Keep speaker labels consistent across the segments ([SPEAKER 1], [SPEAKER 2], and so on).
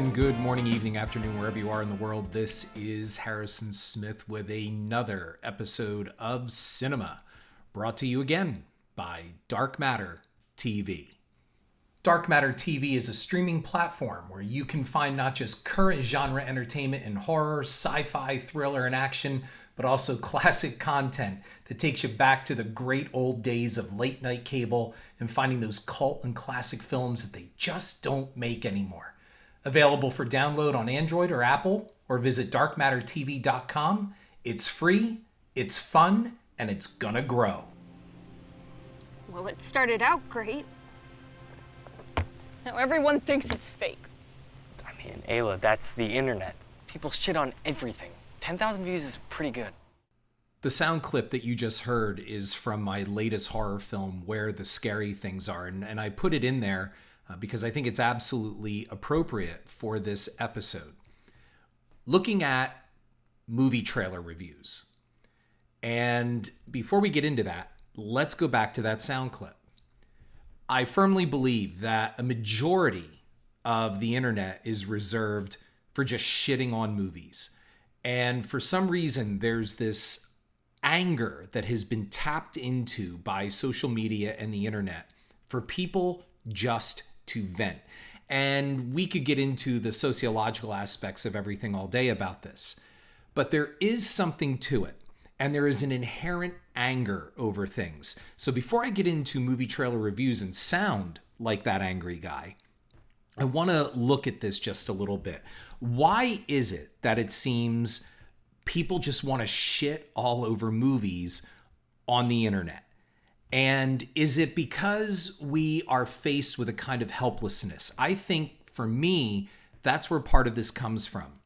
[SPEAKER 1] again. Good morning, evening, afternoon, wherever you are in the world. This is Harrison Smith with another episode of Cinema, brought to you again by Dark Matter TV. Dark Matter TV is a streaming platform where you can find not just current genre entertainment in horror, sci-fi, thriller, and action, but also classic content that takes you back to the great old days of late night cable and finding those cult and classic films that they just don't make anymore. Available for download on Android or Apple, or visit darkmattertv.com. It's free, it's fun, and it's gonna grow.
[SPEAKER 2] Well, it started out great. Now everyone thinks it's fake.
[SPEAKER 3] I mean, Ayla, that's the internet. People shit on everything. 10,000 views is pretty good.
[SPEAKER 1] The sound clip that you just heard is from my latest horror film, Where the Scary Things Are, and I put it in there because I think it's absolutely appropriate for this episode. Looking at movie trailer reviews. And before we get into that, let's go back to that sound clip. I firmly believe that a majority of the internet is reserved for just shitting on movies. And for some reason, there's this anger that has been tapped into by social media and the internet for people just to vent. And we could get into the sociological aspects of everything all day about this. But there is something to it. And there is an inherent anger over things. So before I get into movie trailer reviews and sound like that angry guy, I want to look at this just a little bit. Why is it that it seems people just want to shit all over movies on the internet? And is it because we are faced with a kind of helplessness? I think for me, that's where part of this comes from.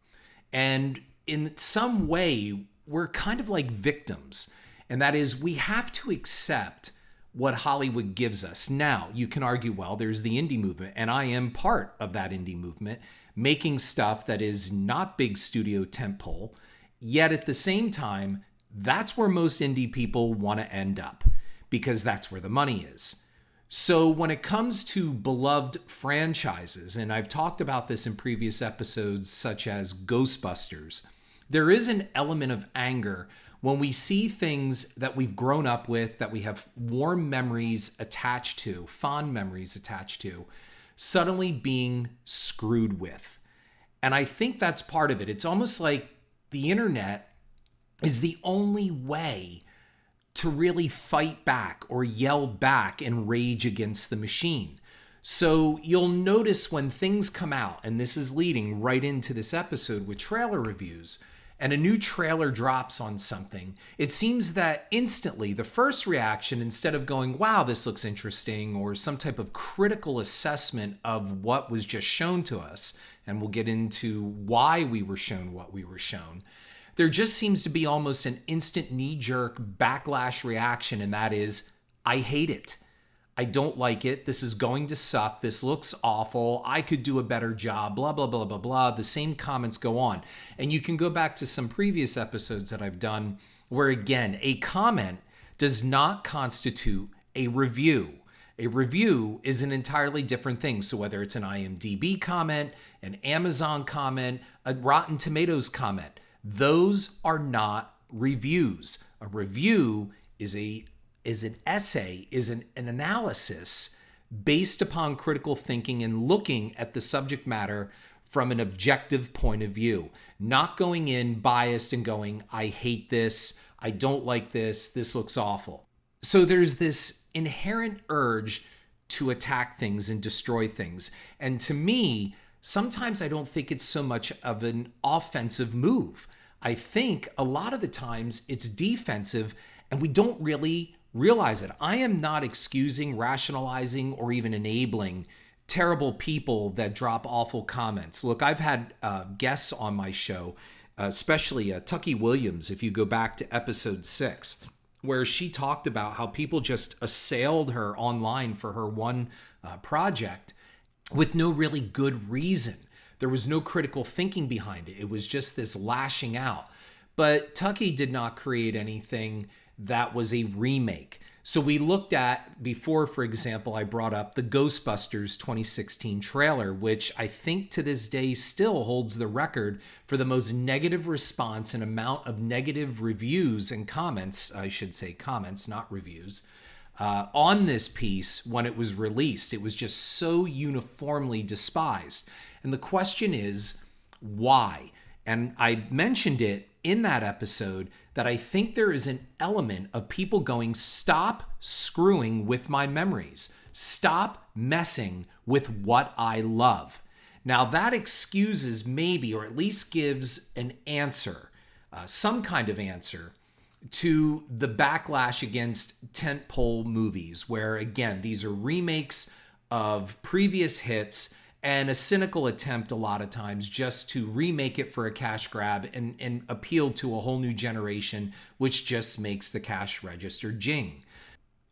[SPEAKER 1] And in some way, we're kind of like victims. And that is, we have to accept what Hollywood gives us. Now, you can argue, well, there's the indie movement, and I am part of that indie movement, making stuff that is not big studio tentpole, yet at the same time, that's where most indie people want to end up, because that's where the money is. So when it comes to beloved franchises, and I've talked about this in previous episodes, such as Ghostbusters, there is an element of anger when we see things that we've grown up with, that we have warm memories attached to, fond memories attached to, suddenly being screwed with. And I think that's part of it. It's almost like the internet is the only way to really fight back or yell back and rage against the machine. So you'll notice when things come out, and this is leading right into this episode with trailer reviews, and a new trailer drops on something, it seems that instantly the first reaction, instead of going, wow, this looks interesting, or some type of critical assessment of what was just shown to us, and we'll get into why we were shown what we were shown, there just seems to be almost an instant knee-jerk backlash reaction, and that is, I hate it. I don't like it. This is going to suck. This looks awful. I could do a better job, blah, blah, blah, blah, blah. The same comments go on. And you can go back to some previous episodes that I've done where, again, a comment does not constitute a review. A review is an entirely different thing. So whether it's an IMDb comment, an Amazon comment, a Rotten Tomatoes comment, those are not reviews. A review is an essay, is an analysis based upon critical thinking and looking at the subject matter from an objective point of view, not going in biased and going, I hate this, I don't like this, this looks awful. So there's this inherent urge to attack things and destroy things. And to me, sometimes I don't think it's so much of an offensive move. I think a lot of the times it's defensive and we don't really realize it. I am not excusing, rationalizing, or even enabling terrible people that drop awful comments. Look, I've had guests on my show, especially Tucky Williams, if you go back to episode 6, where she talked about how people just assailed her online for her one project with no really good reason. There was no critical thinking behind it. It was just this lashing out. But Tucky did not create anything that was a remake. So we looked at before, for example, I brought up the Ghostbusters 2016 trailer, which I think to this day still holds the record for the most negative response and amount of negative reviews and comments, I should say comments, not reviews, on this piece when it was released. It was just so uniformly despised. And the question is, why? And I mentioned it in that episode that I think there is an element of people going, stop screwing with my memories. Stop messing with what I love. Now that excuses maybe, or at least gives an answer, some kind of answer to the backlash against tentpole movies, where again, these are remakes of previous hits and a cynical attempt a lot of times just to remake it for a cash grab and appeal to a whole new generation, which just makes the cash register jing.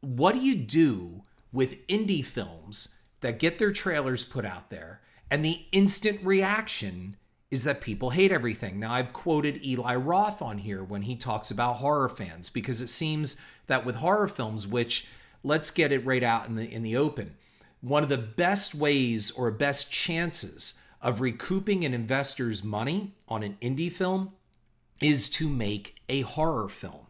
[SPEAKER 1] What do you do with indie films that get their trailers put out there and the instant reaction is that people hate everything? Now, I've quoted Eli Roth on here when he talks about horror fans, because it seems that with horror films, which, let's get it right out in the open, one of the best ways or best chances of recouping an investor's money on an indie film is to make a horror film.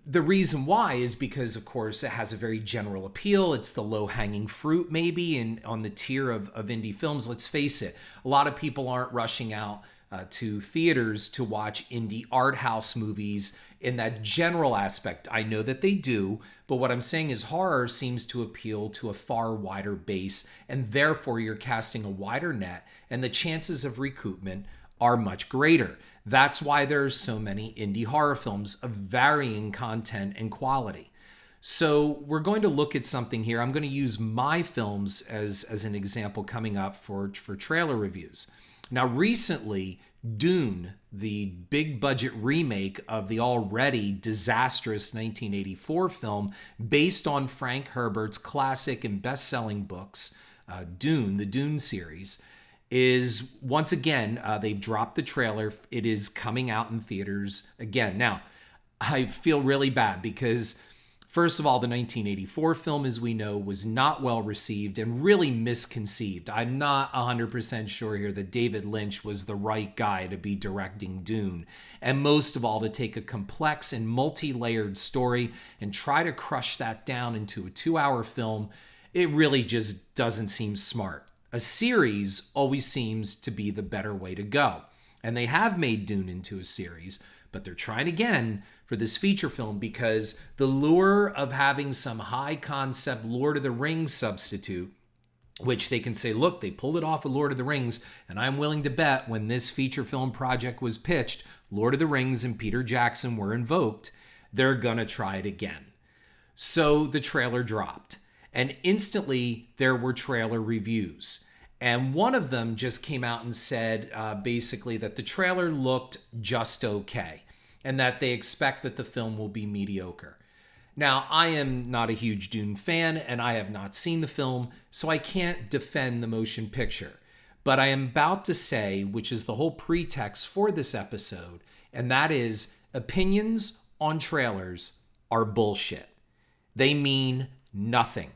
[SPEAKER 1] The reason why is because, of course, it has a very general appeal. It's the low-hanging fruit, maybe, and on the tier of indie films. Let's face it, a lot of people aren't rushing out to theaters to watch indie art house movies in that general aspect. I know that they do, but what I'm saying is horror seems to appeal to a far wider base, and therefore you're casting a wider net, and the chances of recoupment are much greater. That's why there are so many indie horror films of varying content and quality. So we're going to look at something here. I'm going to use my films as an example coming up for trailer reviews. Now, recently, Dune, the big budget remake of the already disastrous 1984 film based on Frank Herbert's classic and best-selling books, Dune, the Dune series, is once again, they've dropped the trailer. It is coming out in theaters again. Now, I feel really bad because, first of all, the 1984 film, as we know, was not well received and really misconceived. I'm not 100% sure here that David Lynch was the right guy to be directing Dune. And most of all, to take a complex and multi-layered story and try to crush that down into a 2-hour film, it really just doesn't seem smart. A series always seems to be the better way to go. And they have made Dune into a series, but they're trying again for this feature film because the lure of having some high concept Lord of the Rings substitute, which they can say, look, they pulled it off with Lord of the Rings, and I'm willing to bet when this feature film project was pitched, Lord of the Rings and Peter Jackson were invoked, they're gonna try it again. So the trailer dropped, and instantly there were trailer reviews. And one of them just came out and said basically that the trailer looked just okay and that they expect that the film will be mediocre. Now, I am not a huge Dune fan and I have not seen the film, so I can't defend the motion picture. But I am about to say, which is the whole pretext for this episode, and that is opinions on trailers are bullshit. They mean nothing.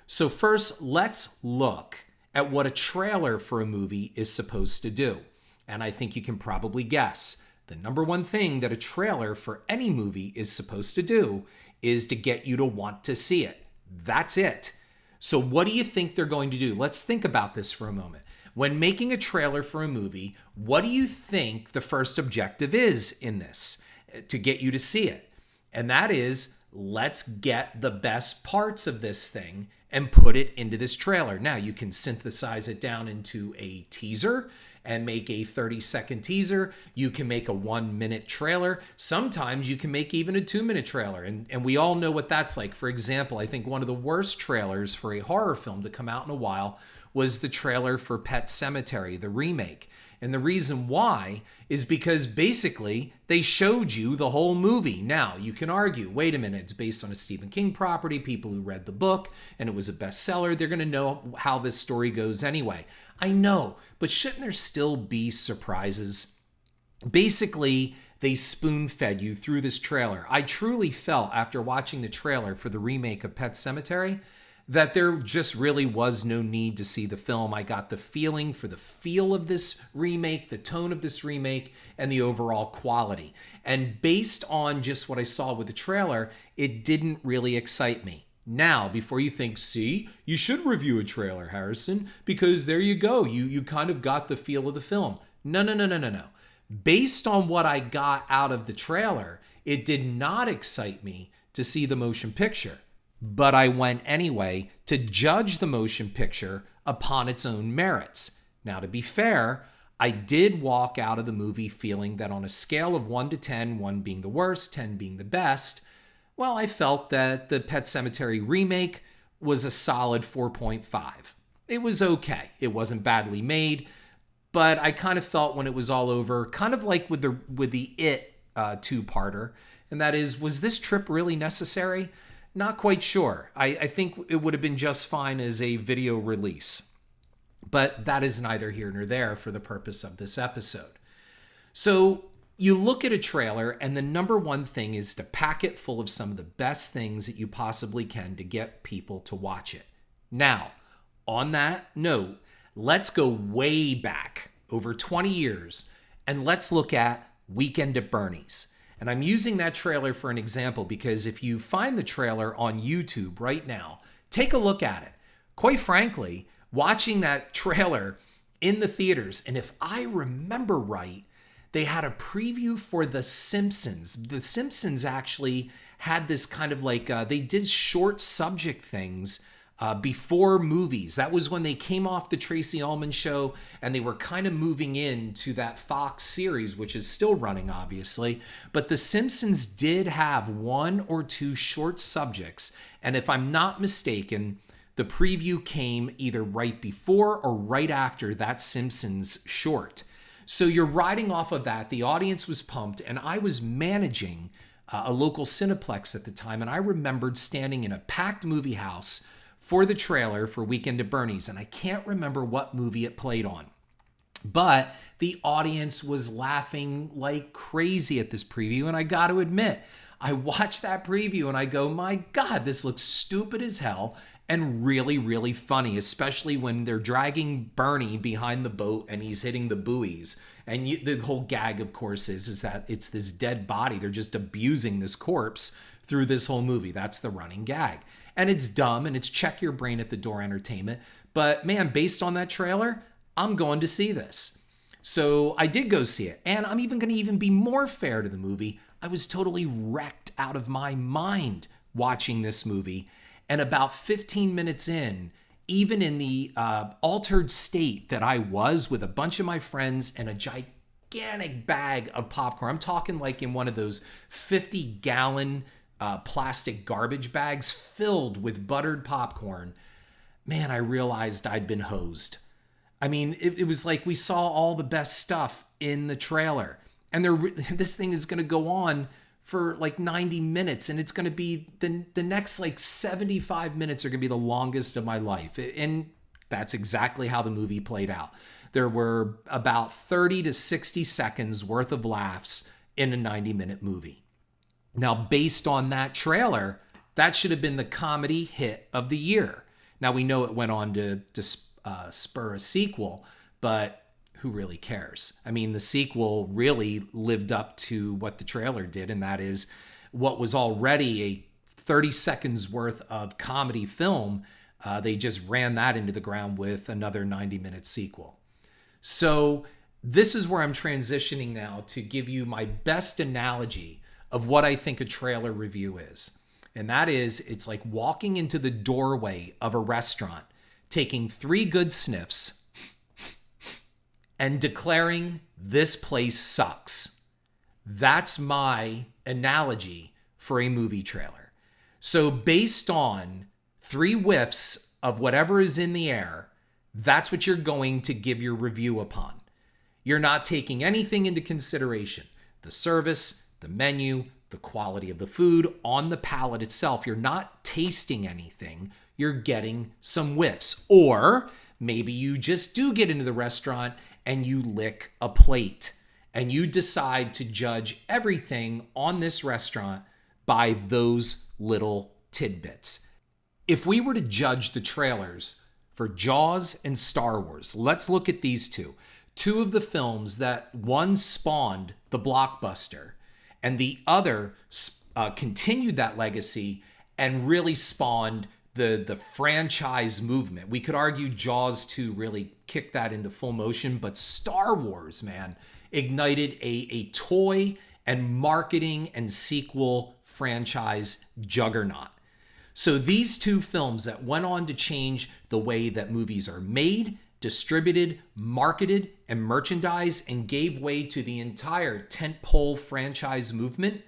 [SPEAKER 1] So first, let's look at what a trailer for a movie is supposed to do. And I think you can probably guess. The number one thing that a trailer for any movie is supposed to do is to get you to want to see it. That's it. So what do you think they're going to do? Let's think about this for a moment. When making a trailer for a movie, what do you think the first objective is in this? To get you to see it. And that is, let's get the best parts of this thing and put it into this trailer. Now, you can synthesize it down into a teaser and make a 30-second teaser. You can make a 1-minute trailer. Sometimes you can make even a 2-minute trailer. And we all know what that's like. For example, I think one of the worst trailers for a horror film to come out in a while was the trailer for Pet Sematary, the remake. And the reason why is because basically they showed you the whole movie. Now, you can argue, wait a minute, it's based on a Stephen King property. People who read the book and it was a bestseller, they're going to know how this story goes anyway. I know, but shouldn't there still be surprises? Basically, they spoon-fed you through this trailer. I truly felt after watching the trailer for the remake of Pet Sematary that there just really was no need to see the film. I got the feeling for the feel of this remake, the tone of this remake, and the overall quality. And based on just what I saw with the trailer, it didn't really excite me. Now, before you think, see, you should review a trailer, Harrison, because there you go. You kind of got the feel of the film. No. Based on what I got out of the trailer, it did not excite me to see the motion picture. But I went anyway to judge the motion picture upon its own merits. Now, to be fair, I did walk out of the movie feeling that on a scale of 1 to 10, 1 being the worst, 10 being the best, well, I felt that the Pet Sematary remake was a solid 4.5. It was okay. It wasn't badly made, but I kind of felt when it was all over, kind of like with the It two-parter, and that is, was this trip really necessary? Not quite sure. I think it would have been just fine as a video release. But that is neither here nor there for the purpose of this episode. So you look at a trailer, and the number one thing is to pack it full of some of the best things that you possibly can to get people to watch it. Now, on that note, let's go way back, over 20 years, and let's look at Weekend at Bernie's. And I'm using that trailer for an example because if you find the trailer on YouTube right now, take a look at it. Quite frankly, watching that trailer in the theaters, and if I remember right, they had a preview for The Simpsons. The Simpsons actually had this kind of like, they did short subject things before movies. That was when they came off the Tracy Ullman show and they were kind of moving into that Fox series, which is still running, obviously. But The Simpsons did have 1 or 2 short subjects. And if I'm not mistaken, the preview came either right before or right after that Simpsons short. So you're riding off of that. The audience was pumped, and I was managing a local Cineplex at the time. And I remembered standing in a packed movie house for the trailer for Weekend at Bernie's, and I can't remember what movie it played on. But the audience was laughing like crazy at this preview, and I got to admit, I watched that preview and I go, my God, this looks stupid as hell and really, really funny, especially when they're dragging Bernie behind the boat and he's hitting the buoys. And the whole gag, of course, is that it's this dead body. They're just abusing this corpse through this whole movie. That's the running gag. And it's dumb, and it's check your brain at the door entertainment. But man, based on that trailer, I'm going to see this. So I did go see it. And I'm even going to be more fair to the movie. I was totally wrecked out of my mind watching this movie. And about 15 minutes in, even in the altered state that I was with a bunch of my friends and a gigantic bag of popcorn, I'm talking like in one of those 50-gallon plastic garbage bags filled with buttered popcorn, man, I realized I'd been hosed. I mean, it was like we saw all the best stuff in the trailer. And this thing is going to go on for like 90 minutes, and it's going to be the next like 75 minutes are going to be the longest of my life. And that's exactly how the movie played out. There were about 30 to 60 seconds worth of laughs in a 90-minute movie. Now, based on that trailer, that should have been the comedy hit of the year. Now, we know it went on to spur a sequel, but who really cares? I mean, the sequel really lived up to what the trailer did, and that is what was already a 30 seconds worth of comedy film. They just ran that into the ground with another 90-minute sequel. So this is where I'm transitioning now to give you my best analogy of what I think a trailer review is. And that is, it's like walking into the doorway of a restaurant, taking 3 good sniffs, and declaring this place sucks. That's my analogy for a movie trailer. So based on 3 whiffs of whatever is in the air, that's what you're going to give your review upon. You're not taking anything into consideration. The service, the menu, the quality of the food on the palate itself. You're not tasting anything. You're getting some whiffs. Or maybe you just do get into the restaurant and you lick a plate and you decide to judge everything on this restaurant by those little tidbits. If we were to judge the trailers for Jaws and Star Wars, let's look at these two of the films that one spawned the blockbuster and the other continued that legacy and really spawned the franchise movement. We could argue Jaws 2 really kicked that into full motion, but Star Wars, man, ignited a toy and marketing and sequel franchise juggernaut. So these two films that went on to change the way that movies are made, distributed, marketed, and merchandised, and gave way to the entire tentpole franchise movement,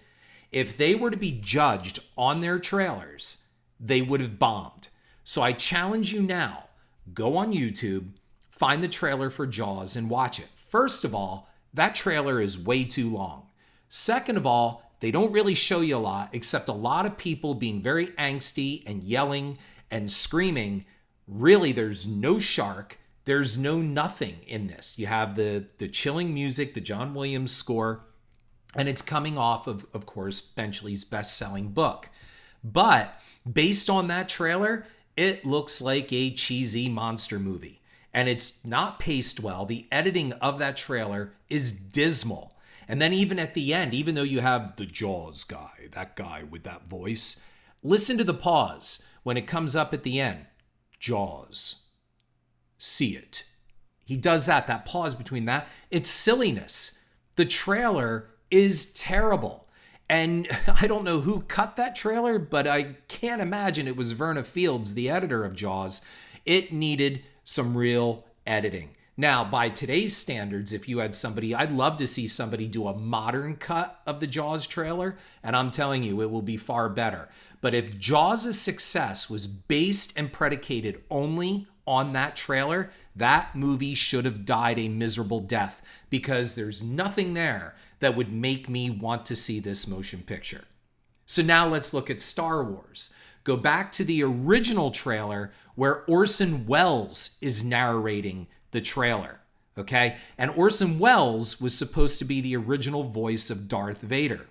[SPEAKER 1] if they were to be judged on their trailers, they would have bombed. So I challenge you now, go on YouTube, find the trailer for Jaws and watch it. First of all, that trailer is way too long. Second of all, they don't really show you a lot, except a lot of people being very angsty and yelling and screaming. Really, there's no shark. There's no nothing in this. You have the chilling music, the John Williams score, and it's coming off of course, Benchley's best-selling book. But based on that trailer, it looks like a cheesy monster movie. And it's not paced well. The editing of that trailer is dismal. And then even at the end, even though you have the Jaws guy, that guy with that voice, listen to the pause when it comes up at the end. Jaws. See it. He does that pause between that. It's silliness. The trailer is terrible. And I don't know who cut that trailer, but I can't imagine it was Verna Fields, the editor of Jaws. It needed some real editing. Now, by today's standards, if you had somebody, I'd love to see somebody do a modern cut of the Jaws trailer, and I'm telling you, it will be far better. But if Jaws' success was based and predicated only on that trailer, that movie should have died a miserable death, because there's nothing there that would make me want to see this motion picture. So now let's look at Star Wars. Go back to the original trailer where Orson Welles is narrating the trailer, okay? And Orson Welles was supposed to be the original voice of Darth Vader.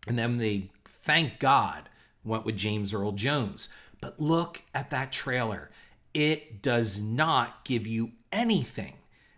[SPEAKER 1] And then they, thank God, went with James Earl Jones. But look at that trailer. It does not give you anything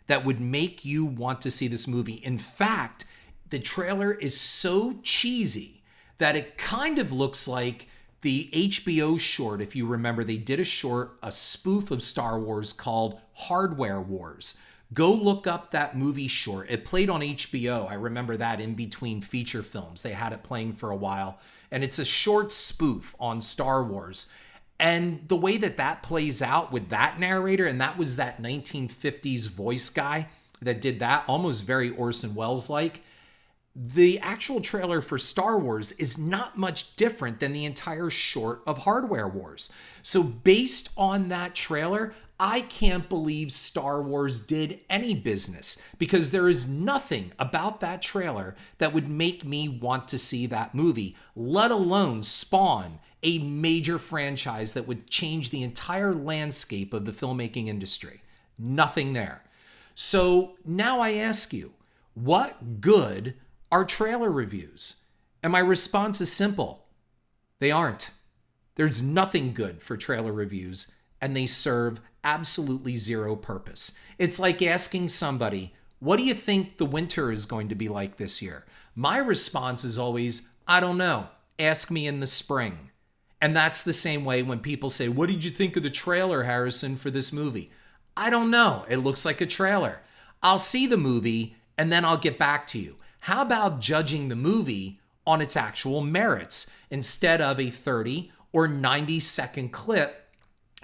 [SPEAKER 1] that would make you want to see this movie. In fact, the trailer is so cheesy that it kind of looks like the HBO short. If you remember, they did a spoof of Star Wars called Hardware Wars. Go look up that movie short. It played on HBO. I remember that in between feature films. They had it playing for a while. And it's a short spoof on Star Wars. And the way that plays out with that narrator, and that was that 1950s voice guy that did that, almost very Orson Welles-like. The actual trailer for Star Wars is not much different than the entire short of Hardware Wars. So based on that trailer, I can't believe Star Wars did any business, because there is nothing about that trailer that would make me want to see that movie, let alone spawn a major franchise that would change the entire landscape of the filmmaking industry. Nothing there. So now I ask you, what good are trailer reviews? And my response is simple. They aren't. There's nothing good for trailer reviews, and they serve absolutely zero purpose. It's like asking somebody, what do you think the winter is going to be like this year? My response is always, I don't know. Ask me in the spring. And that's the same way when people say, what did you think of the trailer, Harrison, for this movie? I don't know. It looks like a trailer. I'll see the movie, and then I'll get back to you. How about judging the movie on its actual merits instead of a 30 or 90-second clip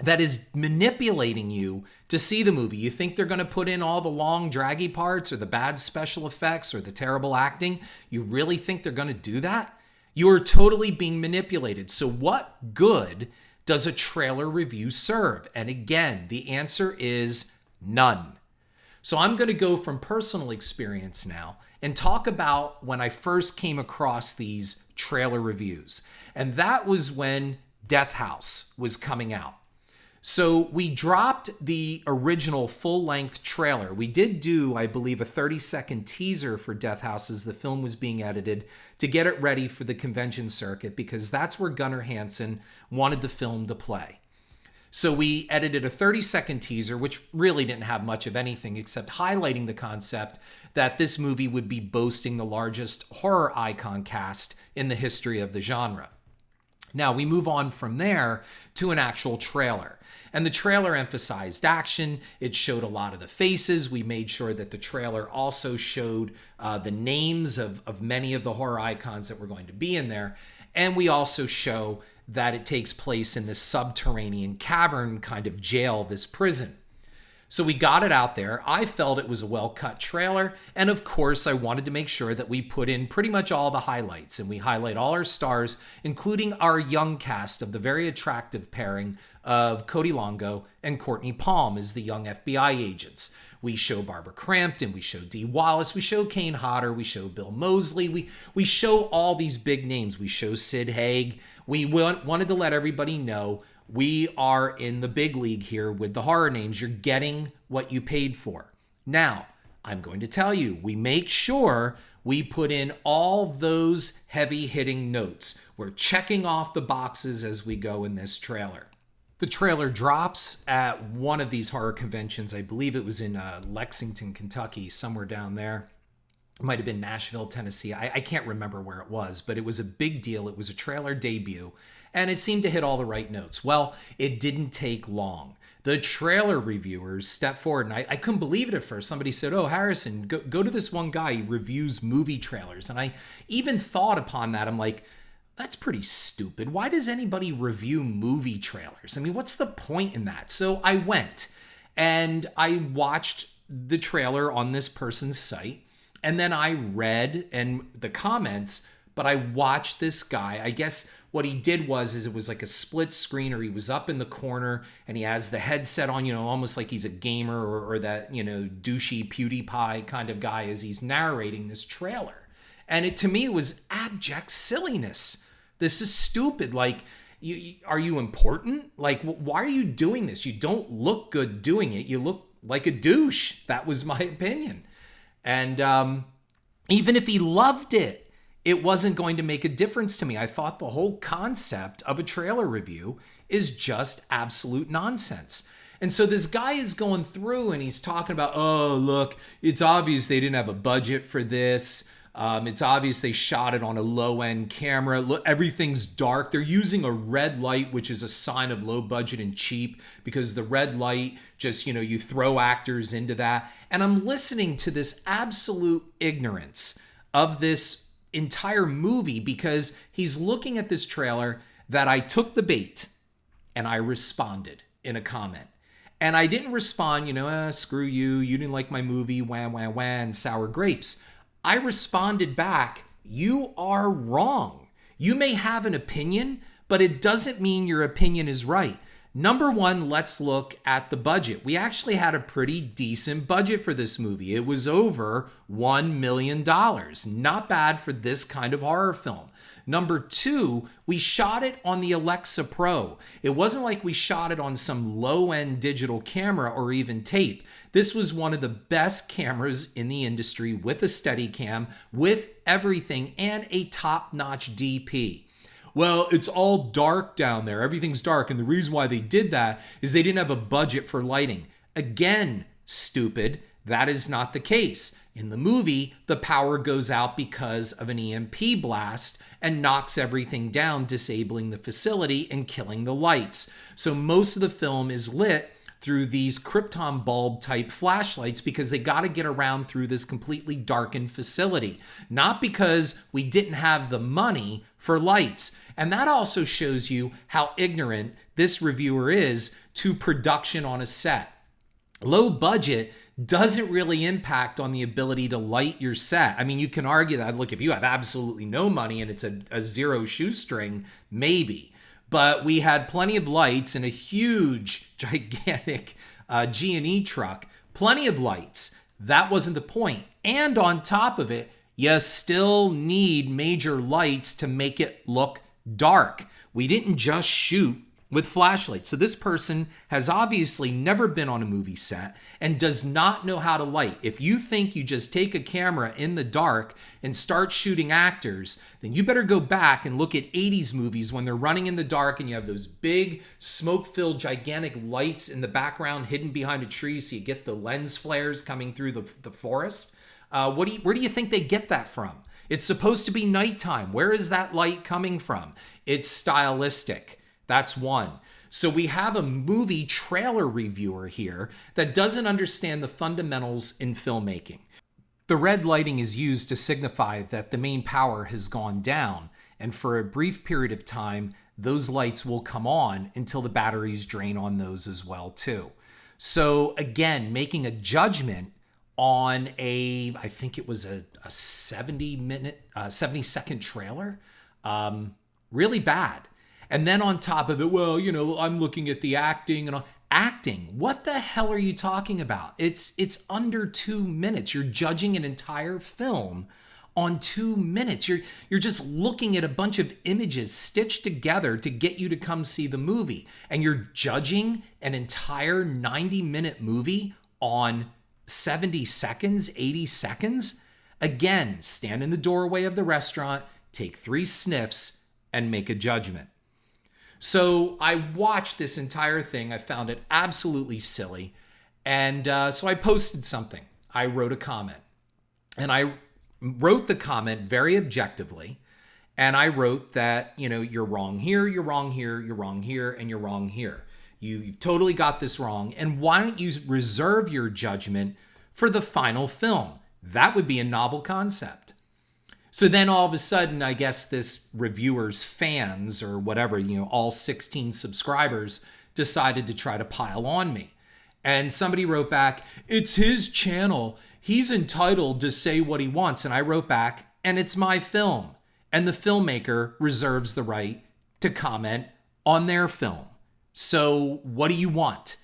[SPEAKER 1] that is manipulating you to see the movie? You think they're going to put in all the long, draggy parts or the bad special effects or the terrible acting? You really think they're going to do that? You are totally being manipulated. So what good does a trailer review serve? And again, the answer is none. So I'm going to go from personal experience now and talk about when I first came across these trailer reviews. And that was when Death House was coming out. So we dropped the original full-length trailer. We did do, I believe, a 30-second teaser for Death House as the film was being edited to get it ready for the convention circuit, because that's where Gunnar Hansen wanted the film to play. So we edited a 30-second teaser, which really didn't have much of anything except highlighting the concept that this movie would be boasting the largest horror icon cast in the history of the genre. Now we move on from there to an actual trailer. And the trailer emphasized action. It showed a lot of the faces. We made sure that the trailer also showed the names of many of the horror icons that were going to be in there. And we also show that it takes place in this subterranean cavern kind of jail, this prison. So we got it out there. I felt it was a well-cut trailer. And of course, I wanted to make sure that we put in pretty much all the highlights. And we highlight all our stars, including our young cast of the very attractive pairing of Cody Longo and Courtney Palm as the young FBI agents. We show Barbara Crampton, we show Dee Wallace, we show Kane Hodder, we show Bill Moseley, we show all these big names. We show Sid Haig. We wanted to let everybody know we are in the big league here with the horror names. You're getting what you paid for. Now, I'm going to tell you, we make sure we put in all those heavy-hitting notes. We're checking off the boxes as we go in this trailer. The trailer drops at one of these horror conventions. I believe it was in Lexington, Kentucky, somewhere down there. It might have been Nashville, Tennessee. I can't remember where it was, but it was a big deal. It was a trailer debut, and it seemed to hit all the right notes. Well, it didn't take long. The trailer reviewers stepped forward, and I couldn't believe it at first. Somebody said, "Oh, Harrison, go to this one guy. He reviews movie trailers." And I even thought upon that. I'm like, that's pretty stupid. Why does anybody review movie trailers? I mean, what's the point in that? So I went and I watched the trailer on this person's site, and then I read and the comments, but I watched this guy. I guess what he did was it was like a split screen, or he was up in the corner and he has the headset on, almost like he's a gamer or that, douchey PewDiePie kind of guy as he's narrating this trailer. And to me, it was abject silliness. This is stupid. Like, are you important? Like, why are you doing this? You don't look good doing it. You look like a douche. That was my opinion. And even if he loved it, it wasn't going to make a difference to me. I thought the whole concept of a trailer review is just absolute nonsense. And so this guy is going through and he's talking about, oh, look, it's obvious they didn't have a budget for this. It's obvious they shot it on a low-end camera. Look, everything's dark. They're using a red light, which is a sign of low budget and cheap, because the red light just, you throw actors into that. And I'm listening to this absolute ignorance of this entire movie, because he's looking at this trailer that I took the bait and I responded in a comment. And I didn't respond, screw you, you didn't like my movie, wah, wah, wah, and sour grapes. I responded back, you are wrong. You may have an opinion, but it doesn't mean your opinion is right. Number one, let's look at the budget. We actually had a pretty decent budget for this movie. It was over $1 million. Not bad for this kind of horror film. Number two, we shot it on the Alexa Pro. It wasn't like we shot it on some low-end digital camera or even tape. This was one of the best cameras in the industry, with a Steadicam, with everything, and a top-notch DP. Well, it's all dark down there. Everything's dark. And the reason why they did that is they didn't have a budget for lighting. Again, stupid. That is not the case. In the movie, the power goes out because of an EMP blast and knocks everything down, disabling the facility and killing the lights. So most of the film is lit through these Krypton bulb type flashlights, because they got to get around through this completely darkened facility. Not because we didn't have the money for lights. And that also shows you how ignorant this reviewer is to production on a set. Low budget doesn't really impact on the ability to light your set. I mean, you can argue that, look, if you have absolutely no money and it's a zero shoestring, maybe. But we had plenty of lights and a huge, gigantic G&E truck. Plenty of lights. That wasn't the point. And on top of it, you still need major lights to make it look dark. We didn't just shoot with flashlights. So this person has obviously never been on a movie set and does not know how to light. If you think you just take a camera in the dark and start shooting actors, then you better go back and look at 80s movies when they're running in the dark and you have those big smoke-filled gigantic lights in the background hidden behind a tree so you get the lens flares coming through the forest. Where do you think they get that from? It's supposed to be nighttime. Where is that light coming from? It's stylistic. That's one. So we have a movie trailer reviewer here that doesn't understand the fundamentals in filmmaking. The red lighting is used to signify that the main power has gone down, and for a brief period of time, those lights will come on until the batteries drain on those as well too. So again, making a judgment on I think it was a 70-second trailer, really bad. And then on top of it, well, I'm looking at the acting and all. Acting? What the hell are you talking about? It's under 2 minutes. You're judging an entire film on 2 minutes. You're just looking at a bunch of images stitched together to get you to come see the movie. And you're judging an entire 90-minute movie on 70 seconds, 80 seconds? Again, stand in the doorway of the restaurant, take 3 sniffs, and make a judgment. So I watched this entire thing. I found it absolutely silly. And so I posted something. I wrote a comment. And I wrote the comment very objectively. And I wrote that, you're wrong here, you're wrong here, you're wrong here, and you're wrong here. You've totally got this wrong. And why don't you reserve your judgment for the final film? That would be a novel concept. So then all of a sudden, I guess this reviewer's fans or whatever, all 16 subscribers decided to try to pile on me. And somebody wrote back, it's his channel. He's entitled to say what he wants. And I wrote back, and it's my film. And the filmmaker reserves the right to comment on their film. So what do you want?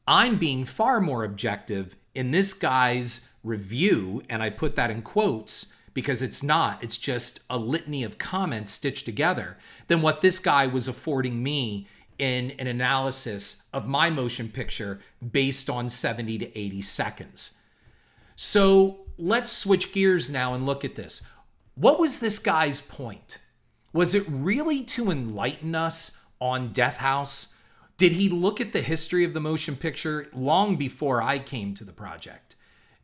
[SPEAKER 1] I'm being far more objective in this guy's review, and I put that in quotes, because it's just a litany of comments stitched together, than what this guy was affording me in an analysis of my motion picture based on 70 to 80 seconds. So let's switch gears now and look at this. What was this guy's point? Was it really to enlighten us on Death House? Did he look at the history of the motion picture long before I came to the project?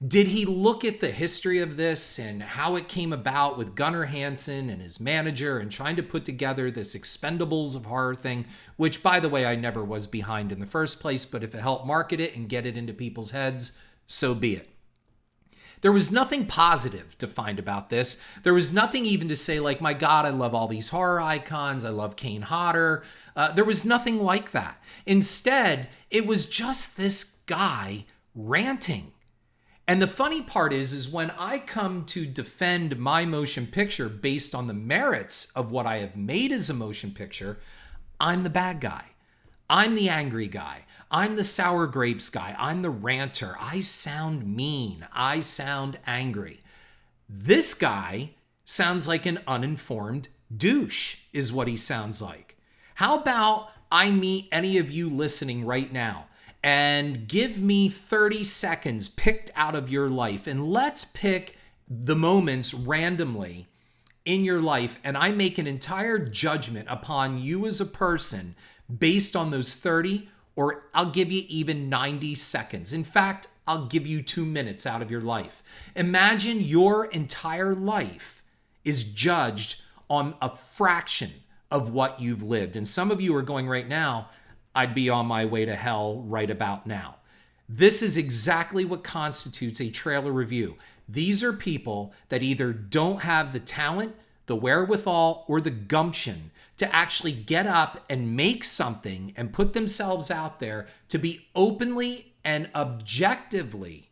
[SPEAKER 1] Did he look at the history of this and how it came about with Gunnar Hansen and his manager and trying to put together this Expendables of horror thing, which, by the way, I never was behind in the first place, but if it helped market it and get it into people's heads, so be it. There was nothing positive to find about this. There was nothing even to say like, my God, I love all these horror icons. I love Kane Hodder. There was nothing like that. Instead, it was just this guy ranting. And the funny part is when I come to defend my motion picture based on the merits of what I have made as a motion picture, I'm the bad guy. I'm the angry guy. I'm the sour grapes guy. I'm the ranter. I sound mean. I sound angry. This guy sounds like an uninformed douche is what he sounds like. How about I meet any of you listening right now and give me 30 seconds picked out of your life, and let's pick the moments randomly in your life, and I make an entire judgment upon you as a person based on those 30, or I'll give you even 90 seconds. In fact, I'll give you 2 minutes out of your life. Imagine your entire life is judged on a fraction of what you've lived. And some of you are going right now, I'd be on my way to hell right about now. This is exactly what constitutes a trailer review. These are people that either don't have the talent, the wherewithal, or the gumption to actually get up and make something and put themselves out there to be openly and objectively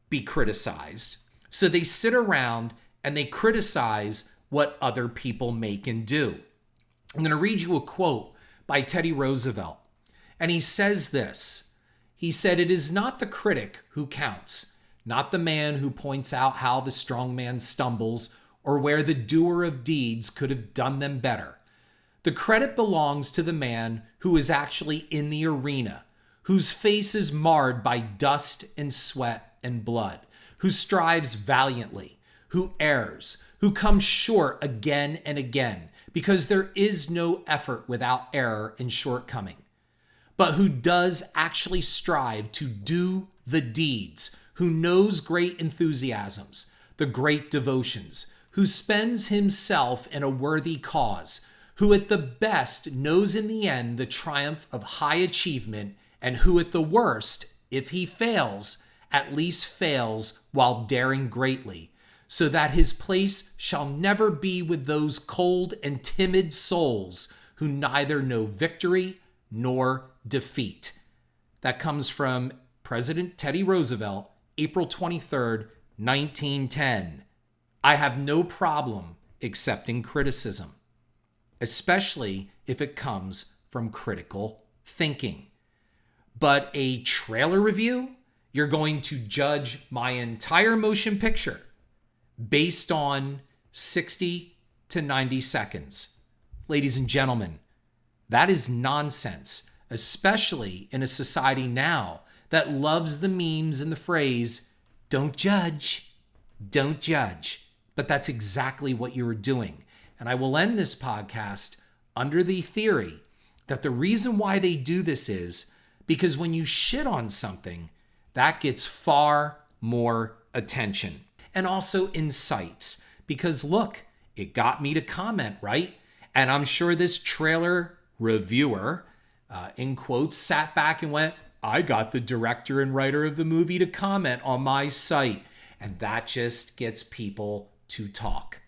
[SPEAKER 1] be criticized. So they sit around and they criticize what other people make and do. I'm going to read you a quote by Teddy Roosevelt. And he says this. He said, "It is not the critic who counts, not the man who points out how the strong man stumbles or where the doer of deeds could have done them better, The credit belongs to the man who is actually in the arena, whose face is marred by dust and sweat and blood, who strives valiantly, who errs, who comes short again and again, because there is no effort without error and shortcoming, but who does actually strive to do the deeds, who knows great enthusiasms, the great devotions, who spends himself in a worthy cause, who at the best knows in the end the triumph of high achievement, and who at the worst, if he fails, at least fails while daring greatly, so that his place shall never be with those cold and timid souls who neither know victory nor defeat. That comes from President Teddy Roosevelt, April 23rd, 1910. I have no problem accepting criticism, especially if it comes from critical thinking. But a trailer review, you're going to judge my entire motion picture based on 60 to 90 seconds. Ladies and gentlemen, that is nonsense, especially in a society now that loves the memes and the phrase, don't judge, don't judge. But that's exactly what you are doing. And I will end this podcast under the theory that the reason why they do this is because when you shit on something, that gets far more attention and also insights. Because look, it got me to comment, right? And I'm sure this trailer reviewer, in quotes, sat back and went, I got the director and writer of the movie to comment on my site. And that just gets people to talk.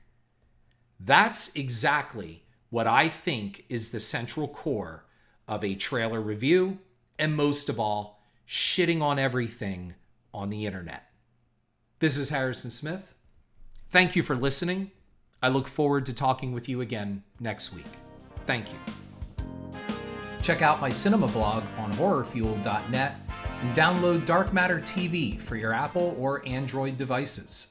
[SPEAKER 1] That's exactly what I think is the central core of a trailer review, and most of all, shitting on everything on the internet. This is Harrison Smith. Thank you for listening. I look forward to talking with you again next week. Thank you. Check out my cinema blog on horrorfuel.net and download Dark Matter TV for your Apple or Android devices.